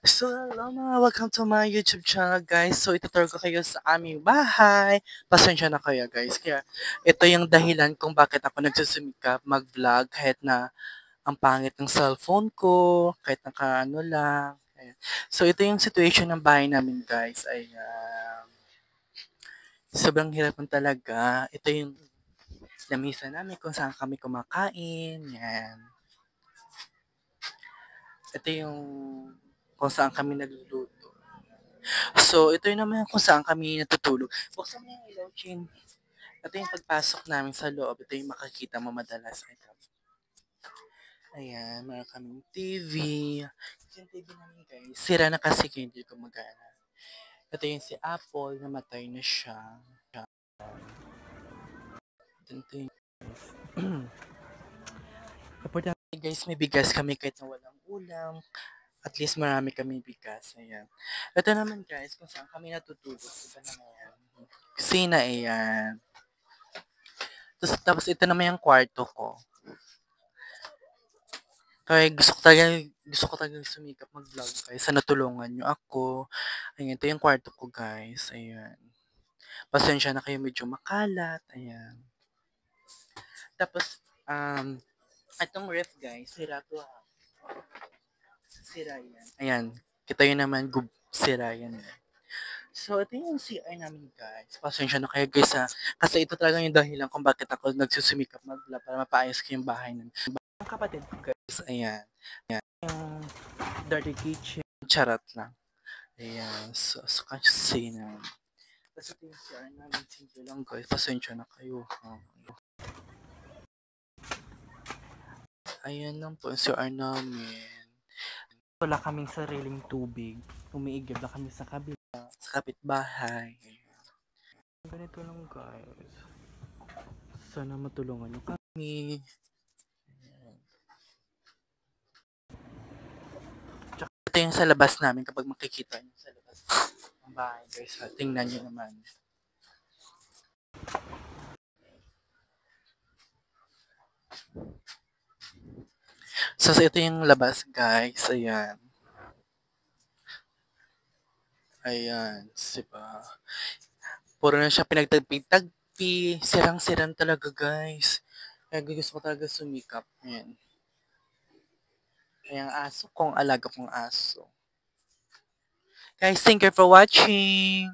So, hello mga welcome to my YouTube channel guys. So, ituturo ko kayo sa aming bahay. Pasensya na kayo guys. Kaya, ito yung dahilan kung bakit ako nagsusumikap mag-vlog kahit na ang pangit ng cellphone ko, kahit naka-ano lang. Ayan. So, ito yung situation ng bahay namin guys. Ay, sobrang hirap ng talaga. Ito yung lamisa namin kung saan kami kumakain. Yan. Ito yung kung saan kami nagluluto. So, ito yung naman kung saan kami natutulog. Buksan mo yung ilaw, Chin. Ito yung pagpasok namin sa loob. Ito yung makikita mo madalas. Ayan, meron kaming TV. Kasi yung TV namin guys, sira na kasi kaya hindi ko magana. Ito yung si Apple, namatay na siya. Ito yung importante guys, may bigas kami kahit na walang ulam. At least marami kami bigas. Ayan. Ito naman guys, kung saan kami natutulog. Ito naman yan. Kusina, ayan. Tapos ito naman yung kwarto ko. Kaya gusto ko talaga sumikap mag-vlog guys. Sana tulungan nyo ako. Ayan, ito yung kwarto ko guys. Ayan. Pasensya na kayo medyo makalat. Ayan. Tapos, itong ref guys, sira to ha. Sira yan. Ayan. Kita yun naman, sira yan. So, ito yung CR namin guys. Pasensya na kayo guys ha. Kasi ito talaga yung dahilan kung bakit ako nagsusumikap mag-vlog para mapaayos ko yung bahay namin. Ang kapatid ko guys, ayan. Ayan. Yung dirty kitchen. Charot lang. Ayan. So kasi na. Tapos ito yung CR namin. Simple lang guys. Pasensya na kayo. Ayan lang po yung CR namin. Wala kaming sariling tubig. Umiigib na kami sa kabila. Sa kapitbahay. Ayan. Ganito lang guys. Sana matulungan nyo kami. Ayan. Tsaka ito yung sa labas namin kapag makikita nyo sa labas ng bahay guys. Tingnan nyo naman. So, ito yung labas, guys. Ayan. Ayan. Diba? Puro na siya pinagtagpi-tagpi. Sirang-sirang talaga, guys. Kaya gusto ko talaga sumikap. Ayan. Ayan, aso kong alaga kong aso. Guys, thank you for watching.